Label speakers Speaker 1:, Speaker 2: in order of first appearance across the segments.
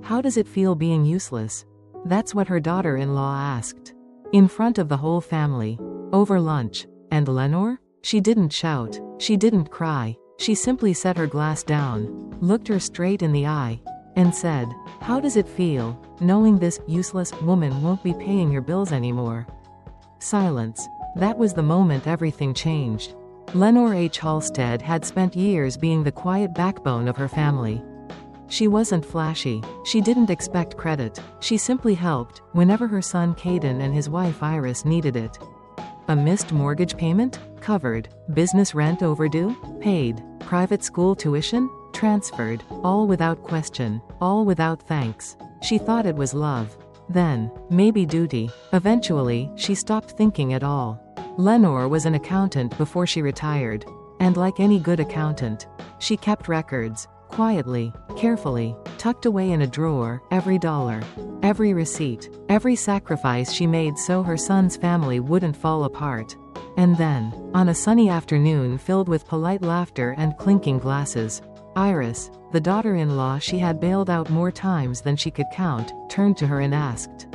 Speaker 1: How does it feel being useless? That's what her daughter-in-law asked. In front of the whole family. Over lunch. And Lenor? She didn't shout. She didn't cry. She simply set her glass down, looked her straight in the eye, and said, "How does it feel, knowing this useless woman won't be paying your bills anymore?" Silence. That was the moment everything changed. Lenor Hallstead had spent years being the quiet backbone of her family. She wasn't flashy. She didn't expect credit. She simply helped, whenever her son Caden and his wife Iris needed it. A missed mortgage payment? Covered. Business rent overdue? Paid. Private school tuition? Transferred. All without question. All without thanks. She thought it was love. Then, maybe duty. Eventually, she stopped thinking at all. Lenor was an accountant before she retired. And like any good accountant, she kept records. Quietly, carefully, tucked away in a drawer, every dollar, every receipt, every sacrifice she made so her son's family wouldn't fall apart. And then, on a sunny afternoon filled with polite laughter and clinking glasses, Iris, the daughter-in-law she had bailed out more times than she could count, turned to her and asked,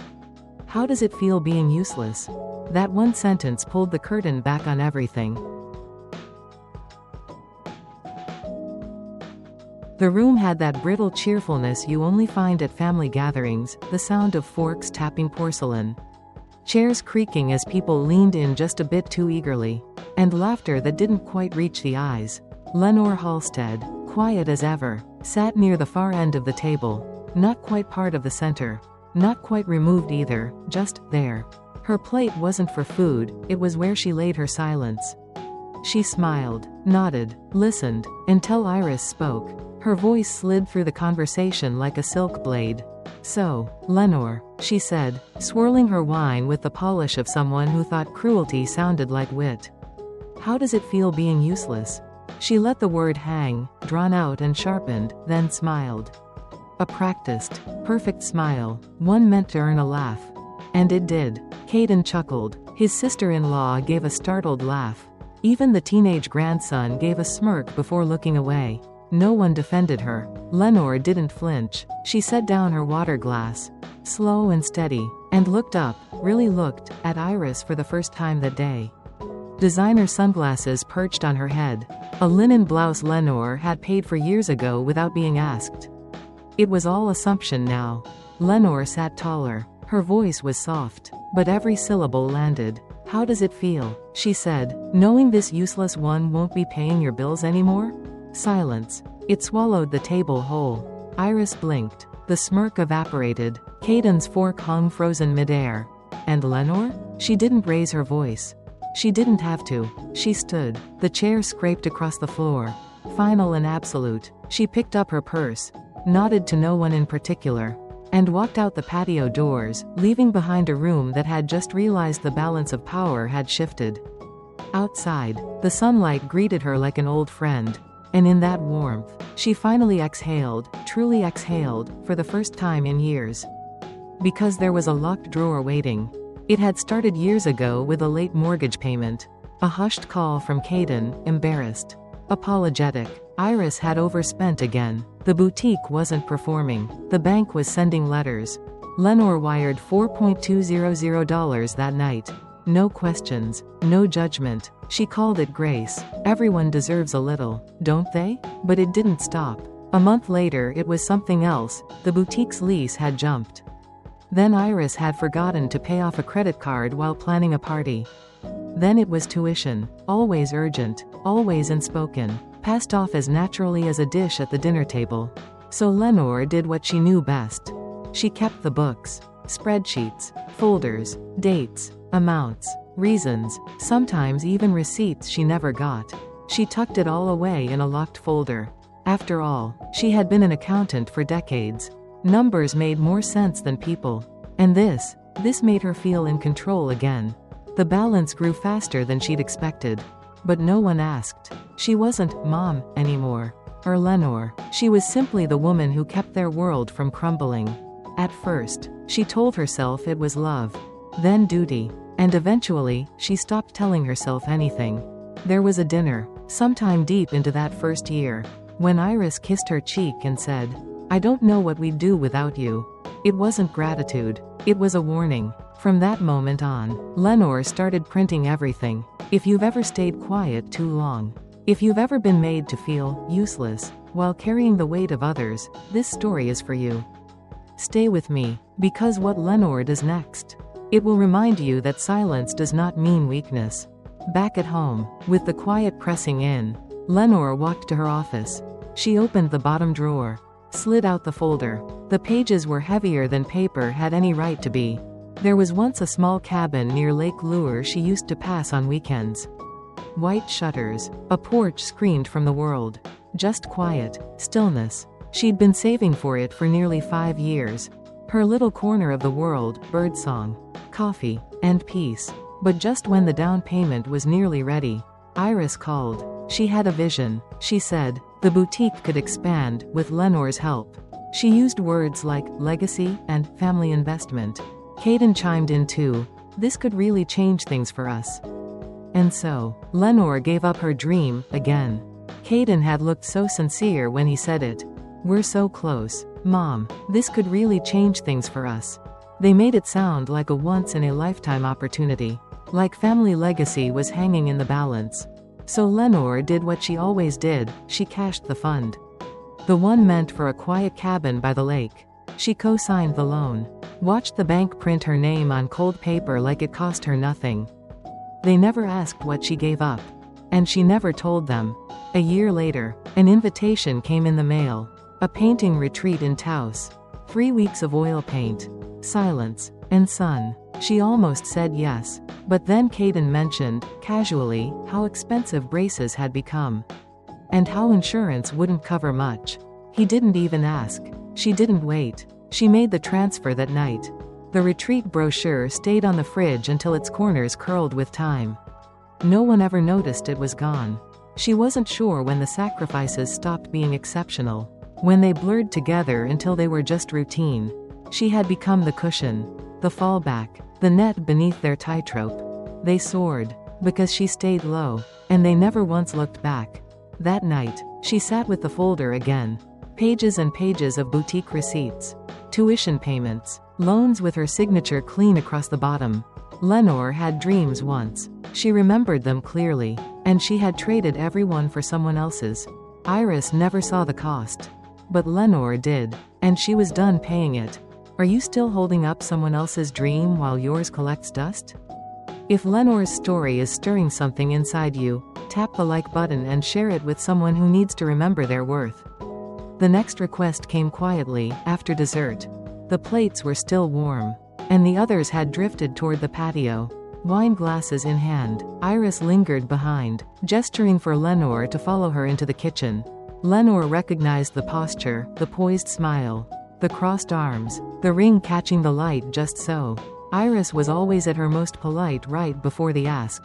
Speaker 1: "How does it feel being useless?" That one sentence pulled the curtain back on everything. The room had that brittle cheerfulness you only find at family gatherings, the sound of forks tapping porcelain, chairs creaking as people leaned in just a bit too eagerly, and laughter that didn't quite reach the eyes. Lenor Hallstead, quiet as ever, sat near the far end of the table, not quite part of the center, not quite removed either, just there. Her plate wasn't for food, it was where she laid her silence. She smiled, nodded, listened, until Iris spoke. Her voice slid through the conversation like a silk blade. "So, Lenor," she said, swirling her wine with the polish of someone who thought cruelty sounded like wit. "How does it feel being useless?" She let the word hang, drawn out and sharpened, then smiled. A practiced, perfect smile, one meant to earn a laugh. And it did. Caden chuckled. His sister-in-law gave a startled laugh. Even the teenage grandson gave a smirk before looking away. No one defended her. Lenor didn't flinch. She set down her water glass, slow and steady, and looked up, really looked, at Iris for the first time that day. Designer sunglasses perched on her head. A linen blouse Lenor had paid for years ago without being asked. It was all assumption now. Lenor sat taller. Her voice was soft, but every syllable landed. "How does it feel?" she said, "knowing this useless one won't be paying your bills anymore?" Silence. It swallowed the table whole. Iris blinked. The smirk evaporated. Caden's fork hung frozen midair. And Lenor? She didn't raise her voice. She didn't have to. She stood. The chair scraped across the floor. Final and absolute. She picked up her purse, nodded to no one in particular, and walked out the patio doors, leaving behind a room that had just realized the balance of power had shifted. Outside, the sunlight greeted her like an old friend. And in that warmth, she finally exhaled, truly exhaled, for the first time in years. Because there was a locked drawer waiting. It had started years ago with a late mortgage payment. A hushed call from Caden, embarrassed, apologetic. Iris had overspent again. The boutique wasn't performing. The bank was sending letters. Lenor wired $4,200 that night. No questions, no judgment. She called it grace. Everyone deserves a little, don't they? But it didn't stop. A month later it was something else. The boutique's lease had jumped. Then Iris had forgotten to pay off a credit card while planning a party. Then it was tuition. Always urgent, always unspoken, passed off as naturally as a dish at the dinner table. So Lenor did what she knew best. She kept the books, spreadsheets, folders, dates, amounts, reasons, sometimes even receipts she never got. She tucked it all away in a locked folder. After all, she had been an accountant for decades. Numbers made more sense than people. And this made her feel in control again. The balance grew faster than she'd expected. But no one asked. She wasn't Mom anymore, or Lenor. She was simply the woman who kept their world from crumbling. At first, she told herself it was love, then duty, and eventually, she stopped telling herself anything. There was a dinner, sometime deep into that first year, when Iris kissed her cheek and said, I don't know what we'd do without you." It wasn't gratitude. It was a warning. From that moment on, Lenor started printing everything. If you've ever stayed quiet too long, if you've ever been made to feel useless while carrying the weight of others, this story is for you. Stay with me, because what Lenor does next, it will remind you that silence does not mean weakness. Back at home, with the quiet pressing in, Lenor walked to her office. She opened the bottom drawer, slid out the folder. The pages were heavier than paper had any right to be. There was once a small cabin near Lake Lure she used to pass on weekends. White shutters, a porch screened from the world. Just quiet, stillness. She'd been saving for it for nearly 5 years. Her little corner of the world, birdsong, coffee, and peace. But just when the down payment was nearly ready, Iris called. She had a vision, she said. The boutique could expand, with Lenor's help. She used words like legacy and family investment. Caden chimed in too. This could really change things for us. And so, Lenor gave up her dream, again. Caden had looked so sincere when he said it. "We're so close, Mom. This could really change things for us." They made it sound like a once-in-a-lifetime opportunity. Like family legacy was hanging in the balance. So Lenor did what she always did, she cashed the fund. The one meant for a quiet cabin by the lake. She co-signed the loan. Watched the bank print her name on cold paper like it cost her nothing. They never asked what she gave up. And she never told them. A year later, an invitation came in the mail. A painting retreat in Taos. 3 weeks of oil paint, silence, and sun. She almost said yes. But then Caden mentioned, casually, how expensive braces had become. And how insurance wouldn't cover much. He didn't even ask. She didn't wait. She made the transfer that night. The retreat brochure stayed on the fridge until its corners curled with time. No one ever noticed it was gone. She wasn't sure when the sacrifices stopped being exceptional. When they blurred together until they were just routine. She had become the cushion, the fallback, the net beneath their tightrope. They soared, because she stayed low, and they never once looked back. That night, she sat with the folder again. Pages and pages of boutique receipts. Tuition payments. Loans with her signature clean across the bottom. Lenor had dreams once. She remembered them clearly. And she had traded every one for someone else's. Iris never saw the cost. But Lenor did. And she was done paying it. Are you still holding up someone else's dream while yours collects dust? If Lenor's story is stirring something inside you, tap the like button and share it with someone who needs to remember their worth. The next request came quietly, after dessert. The plates were still warm. And the others had drifted toward the patio. Wine glasses in hand, Iris lingered behind, gesturing for Lenor to follow her into the kitchen. Lenor recognized the posture, the poised smile, the crossed arms, the ring catching the light just so. Iris was always at her most polite right before the ask.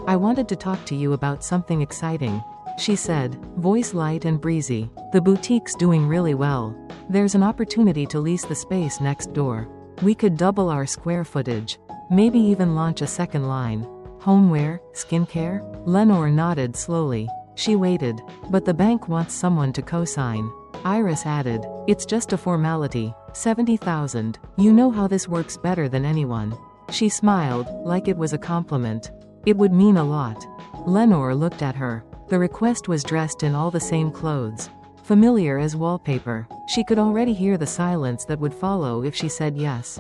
Speaker 1: "I wanted to talk to you about something exciting," she said, voice light and breezy. "The boutique's doing really well. There's an opportunity to lease the space next door. We could double our square footage. Maybe even launch a second line. Homeware, skincare?" Lenor nodded slowly. She waited. "But the bank wants someone to co-sign." Iris added, "It's just a formality. 70,000. You know how this works better than anyone." She smiled, like it was a compliment. It would mean a lot. Lenor looked at her. The request was dressed in all the same clothes. Familiar as wallpaper. She could already hear the silence that would follow if she said yes.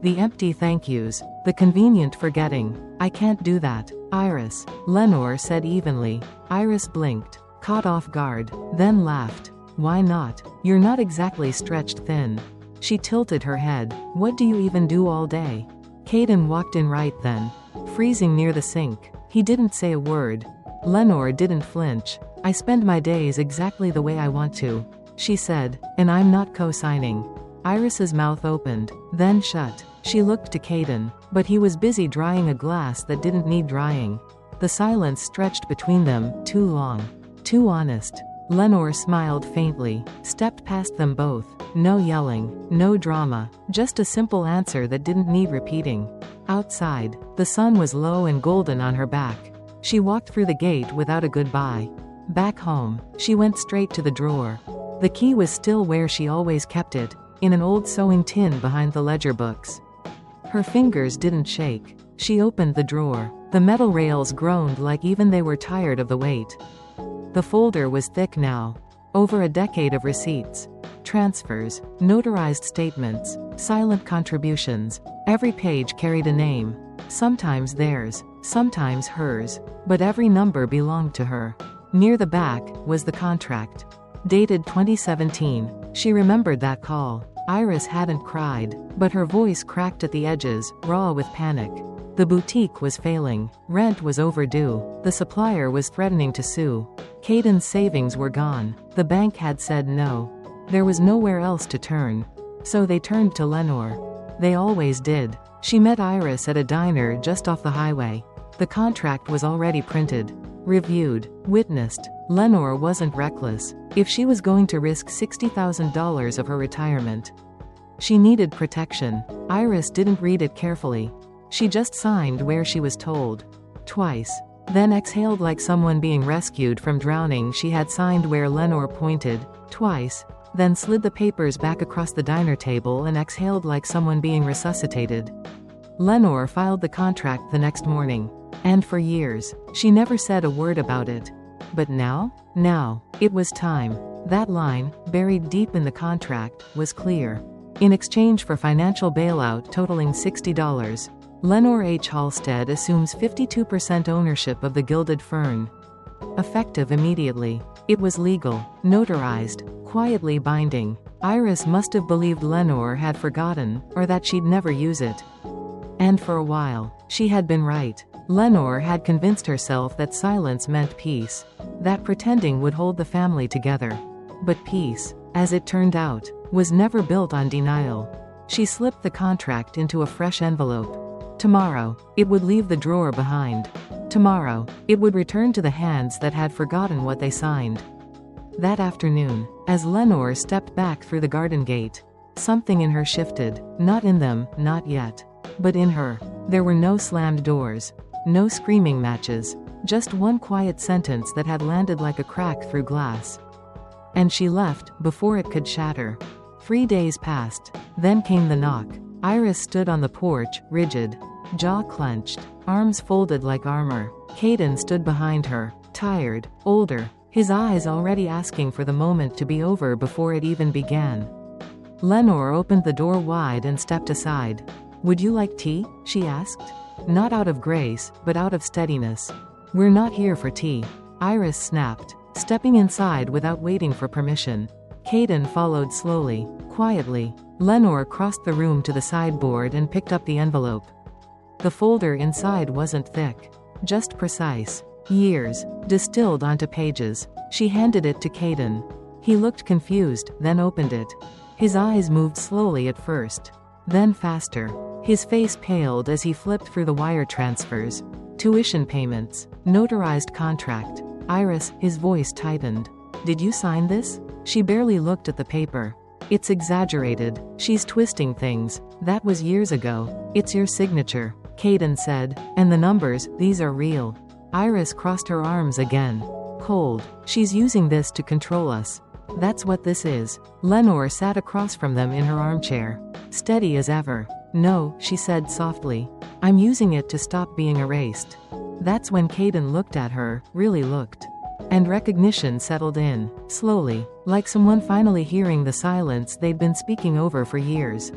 Speaker 1: The empty thank yous. The convenient forgetting. "I can't do that, Iris," Lenor said evenly. Iris blinked, caught off guard, then laughed. "Why not? You're not exactly stretched thin." She tilted her head. "What do you even do all day?" Caden walked in right then, freezing near the sink. He didn't say a word. Lenor didn't flinch. "I spend my days exactly the way I want to," she said, "and I'm not co-signing." Iris's mouth opened, then shut. She looked to Caden, but he was busy drying a glass that didn't need drying. The silence stretched between them, too long. Too honest. Lenor smiled faintly, stepped past them both. No yelling, no drama, just a simple answer that didn't need repeating. Outside, the sun was low and golden on her back. She walked through the gate without a goodbye. Back home, she went straight to the drawer. The key was still where she always kept it, in an old sewing tin behind the ledger books. Her fingers didn't shake. She opened the drawer. The metal rails groaned like even they were tired of the weight. The folder was thick now. Over a decade of receipts, transfers, notarized statements, silent contributions. Every page carried a name. Sometimes theirs, sometimes hers, but every number belonged to her. Near the back was the contract. Dated 2017. She remembered that call. Iris hadn't cried, but her voice cracked at the edges, raw with panic. The boutique was failing. Rent was overdue. The supplier was threatening to sue. Caden's savings were gone. The bank had said no. There was nowhere else to turn. So they turned to Lenor. They always did. She met Iris at a diner just off the highway. The contract was already printed, reviewed, witnessed. Lenor wasn't reckless. If she was going to risk $60,000 of her retirement, she needed protection. Iris didn't read it carefully. She just signed where she was told. Twice. Then exhaled like someone being rescued from drowning. She had signed where Lenor pointed. Twice. Then slid the papers back across the diner table and exhaled like someone being resuscitated. Lenor filed the contract the next morning. And for years, she never said a word about it. But now? Now, it was time. That line, buried deep in the contract, was clear. In exchange for financial bailout totaling $60, Lenor Hallstead assumes 52% ownership of the Gilded Fern. Effective immediately. It was legal, notarized, quietly binding. Iris must have believed Lenor had forgotten, or that she'd never use it. And for a while, she had been right. Lenor had convinced herself that silence meant peace, that pretending would hold the family together. But peace, as it turned out, was never built on denial. She slipped the contract into a fresh envelope. Tomorrow, it would leave the drawer behind. Tomorrow, it would return to the hands that had forgotten what they signed. That afternoon, as Lenor stepped back through the garden gate, something in her shifted. Not in them, not yet. But in her. There were no slammed doors. No screaming matches. Just one quiet sentence that had landed like a crack through glass. And she left, before it could shatter. 3 days passed. Then came the knock. Iris stood on the porch, rigid. Jaw clenched. Arms folded like armor. Caden stood behind her. Tired. Older. His eyes already asking for the moment to be over before it even began. Lenor opened the door wide and stepped aside. "Would you like tea?" she asked. Not out of grace, but out of steadiness. "We're not here for tea," Iris snapped, stepping inside without waiting for permission. Caden followed slowly, quietly. Lenor crossed the room to the sideboard and picked up the envelope. The folder inside wasn't thick, just precise. Years, distilled onto pages. She handed it to Caden. He looked confused, then opened it. His eyes moved slowly at first, then faster. His face paled as he flipped through the wire transfers. Tuition payments. Notarized contract. Iris, his voice tightened. "Did you sign this?" She barely looked at the paper. "It's exaggerated. She's twisting things. That was years ago. It's your signature," Caden said. "And the numbers, these are real." Iris crossed her arms again. Cold. "She's using this to control us. That's what this is." Lenor sat across from them in her armchair, steady as ever. "No," she said softly. "I'm using it to stop being erased." That's when Caden looked at her, really looked. And recognition settled in, slowly, like someone finally hearing the silence they'd been speaking over for years.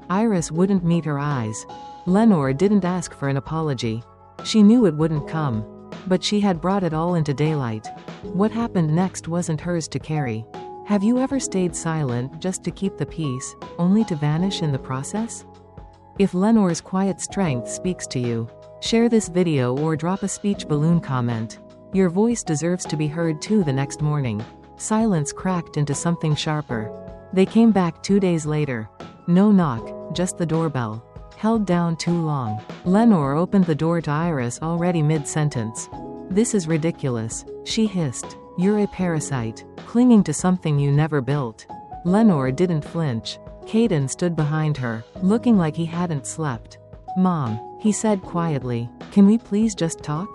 Speaker 1: Iris wouldn't meet her eyes. Lenor didn't ask for an apology. She knew it wouldn't come. But she had brought it all into daylight. What happened next wasn't hers to carry. Have you ever stayed silent just to keep the peace, only to vanish in the process? If Lenor's quiet strength speaks to you, share this video or drop a speech balloon comment. Your voice deserves to be heard too. The next morning, silence cracked into something sharper. They came back 2 days later. No knock, just the doorbell. Held down too long. Lenor opened the door to Iris already mid-sentence. "This is ridiculous," she hissed. "You're a parasite, clinging to something you never built." Lenor didn't flinch. Caden stood behind her, looking like he hadn't slept. "Mom," he said quietly, "can we please just talk?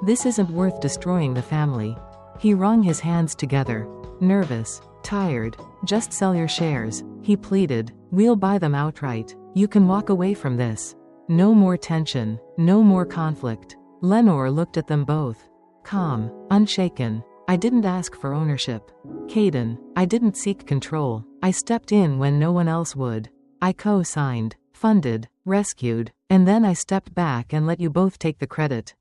Speaker 1: This isn't worth destroying the family." He wrung his hands together. Nervous. Tired. Just sell your shares, he pleaded. We'll buy them outright. You can walk away from this. No more tension. No more conflict. Lenor looked at them both. Calm. Unshaken. I didn't ask for ownership. Caden. I didn't seek control. I stepped in when no one else would. I co-signed, funded, rescued, and then I stepped back and let you both take the credit.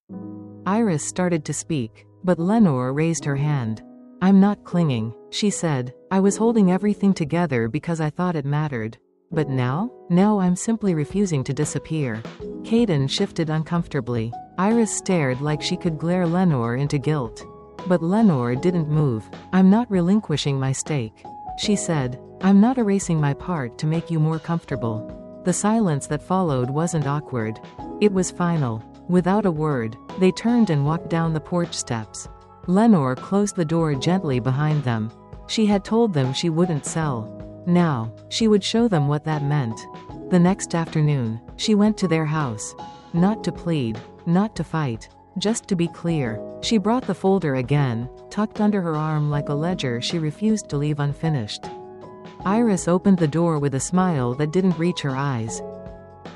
Speaker 1: Iris started to speak, but Lenor raised her hand. I'm not clinging, she said. I was holding everything together because I thought it mattered. But now? Now I'm simply refusing to disappear. Caden shifted uncomfortably. Iris stared like she could glare Lenor into guilt. But Lenor didn't move. I'm not relinquishing my stake, she said. I'm not erasing my part to make you more comfortable. The silence that followed wasn't awkward. It was final. Without a word, they turned and walked down the porch steps. Lenor closed the door gently behind them. She had told them she wouldn't sell. Now, she would show them what that meant. The next afternoon, she went to their house. Not to plead, not to fight, just to be clear. She brought the folder again, tucked under her arm like a ledger she refused to leave unfinished. Iris opened the door with a smile that didn't reach her eyes.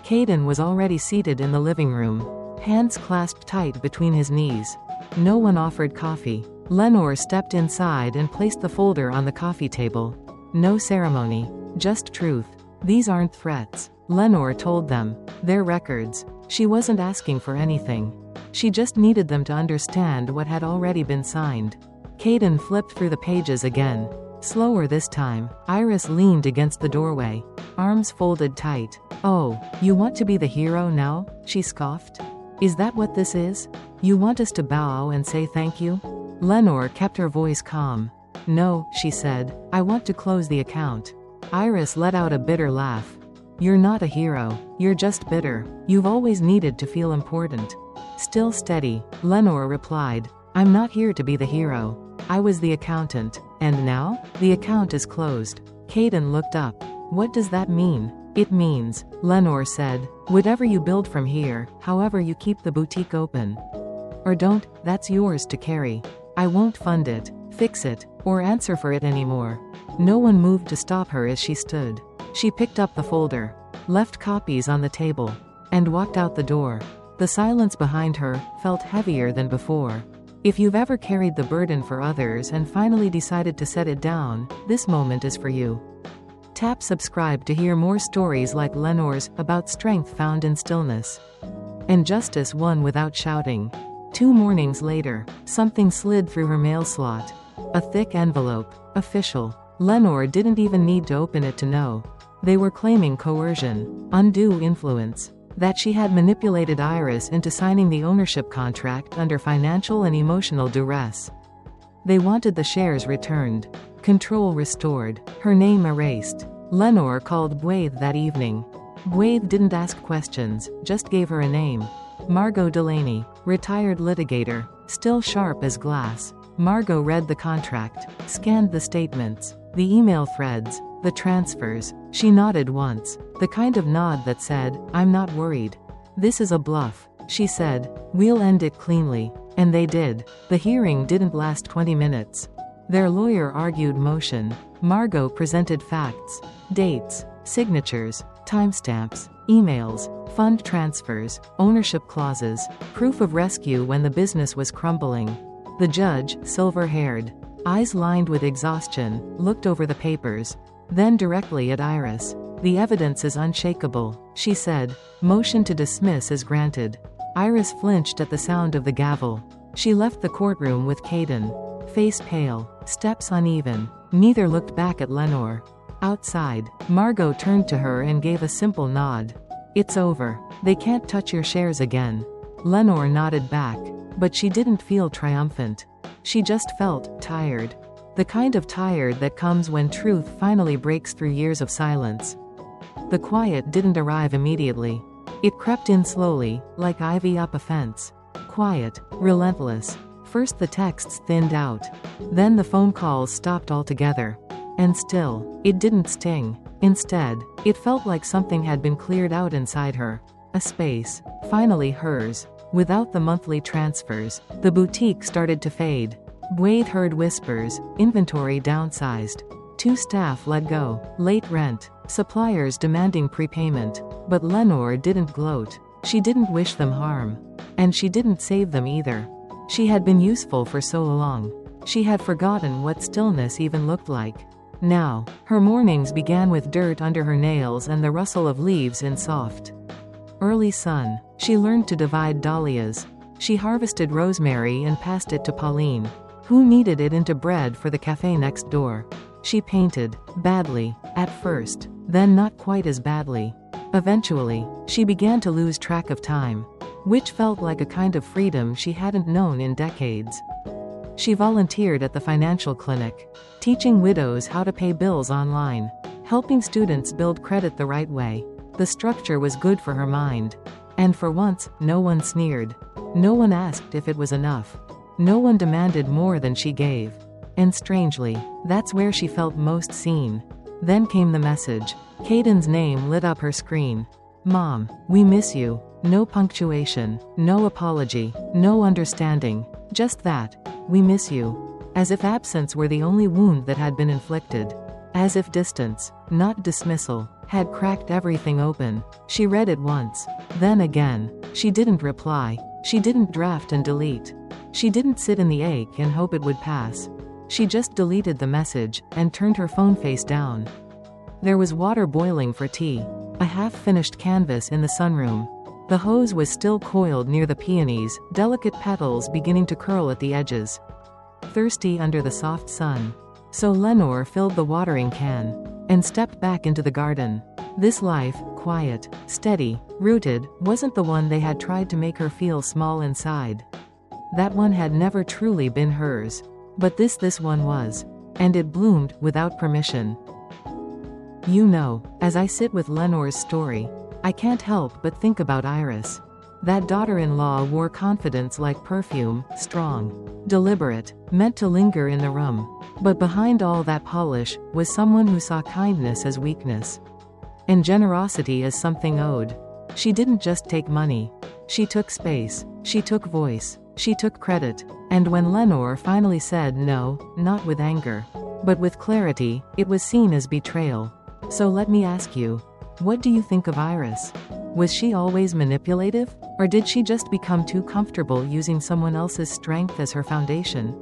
Speaker 1: Caden was already seated in the living room, hands clasped tight between his knees. No one offered coffee. Lenor stepped inside and placed the folder on the coffee table. No ceremony, just truth. These aren't threats, Lenor told them. They're records. She wasn't asking for anything. She just needed them to understand what had already been signed. Caden flipped through the pages again. Slower this time. Iris leaned against the doorway, arms folded tight. Oh, you want to be the hero now? She scoffed. Is that what this is? You want us to bow and say thank you? Lenor kept her voice calm. No, she said. I want to close the account. Iris let out a bitter laugh. You're not a hero. You're just bitter. You've always needed to feel important. Still steady, Lenor replied. I'm not here to be the hero. I was the accountant. And now? The account is closed. Caden looked up. What does that mean? It means, Lenor said, whatever you build from here, however you keep the boutique open. Or don't, that's yours to carry. I won't fund it, fix it, or answer for it anymore. No one moved to stop her as she stood. She picked up the folder, left copies on the table, and walked out the door. The silence behind her felt heavier than before. If you've ever carried the burden for others and finally decided to set it down, this moment is for you. Tap subscribe to hear more stories like Lenor's about strength found in stillness. And justice won without shouting. 2 mornings later, something slid through her mail slot. A thick envelope. Official. Lenor didn't even need to open it to know. They were claiming coercion, undue influence. That she had manipulated Iris into signing the ownership contract under financial and emotional duress. They wanted the shares returned, control restored, her name erased. Lenor called Bwaith that evening. Bwaith didn't ask questions, just gave her a name. Margot Delaney, retired litigator, still sharp as glass. Margot read the contract, scanned the statements, the email threads, the transfers. She nodded once, the kind of nod that said, I'm not worried. This is a bluff, she said. We'll end it cleanly. And they did. The hearing didn't last 20 minutes. Their lawyer argued motion. Margot presented facts, dates, signatures, timestamps, emails, fund transfers, ownership clauses, proof of rescue when the business was crumbling. The judge, silver-haired, eyes lined with exhaustion, looked over the papers, then directly at Iris. The evidence is unshakable, she said. Motion to dismiss is granted. Iris flinched at the sound of the gavel. She left the courtroom with Caden. Face pale, steps uneven. Neither looked back at Lenor. Outside, Margot turned to her and gave a simple nod. It's over. They can't touch your shares again. Lenor nodded back, but she didn't feel triumphant. She just felt tired. The kind of tired that comes when truth finally breaks through years of silence. The quiet didn't arrive immediately. It crept in slowly, like ivy up a fence. Quiet, relentless. First the texts thinned out. Then the phone calls stopped altogether. And still, it didn't sting. Instead, it felt like something had been cleared out inside her. A space, finally hers. Without the monthly transfers, the boutique started to fade. Wade heard whispers, inventory downsized. 2 staff let go, late rent, suppliers demanding prepayment. But Lenor didn't gloat. She didn't wish them harm. And she didn't save them either. She had been useful for so long. She had forgotten what stillness even looked like. Now, her mornings began with dirt under her nails and the rustle of leaves in soft early sun. She learned to divide dahlias. She harvested rosemary and passed it to Pauline, who kneaded it into bread for the cafe next door. She painted, badly, at first, then not quite as badly. Eventually, she began to lose track of time, which felt like a kind of freedom she hadn't known in decades. She volunteered at the financial clinic, teaching widows how to pay bills online, helping students build credit the right way. The structure was good for her mind. And for once, no one sneered. No one asked if it was enough. No one demanded more than she gave. And strangely, that's where she felt most seen. Then came the message. Caden's name lit up her screen. "Mom, we miss you." No punctuation, no apology, no understanding. Just that. "We miss you." As if absence were the only wound that had been inflicted. As if distance, not dismissal, had cracked everything open. She read it once, then again. She didn't reply. She didn't draft and delete. She didn't sit in the ache and hope it would pass. She just deleted the message and turned her phone face down. There was water boiling for tea. A half-finished canvas in the sunroom. The hose was still coiled near the peonies, delicate petals beginning to curl at the edges. Thirsty under the soft sun. So Lenor filled the watering can and stepped back into the garden. This life, quiet, steady, rooted, wasn't the one they had tried to make her feel small inside. That one had never truly been hers. But this one was. And it bloomed, without permission. You know, as I sit with Lenor's story, I can't help but think about Iris. That daughter-in-law wore confidence like perfume, strong, deliberate, meant to linger in the room. But behind all that polish, was someone who saw kindness as weakness. And generosity as something owed. She didn't just take money. She took space. She took voice. She took credit. And when Lenor finally said no, not with anger, but with clarity, it was seen as betrayal. So let me ask you, what do you think of Iris? Was she always manipulative? Or did she just become too comfortable using someone else's strength as her foundation?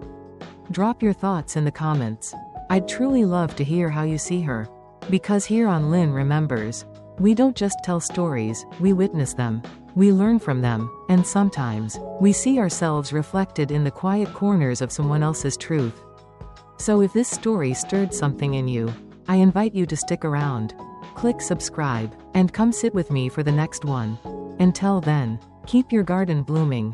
Speaker 1: Drop your thoughts in the comments. I'd truly love to hear how you see her. Because here on Lynn Remembers, we don't just tell stories, we witness them. We learn from them, and sometimes, we see ourselves reflected in the quiet corners of someone else's truth. So if this story stirred something in you, I invite you to stick around. Click subscribe, and come sit with me for the next one. Until then, keep your garden blooming.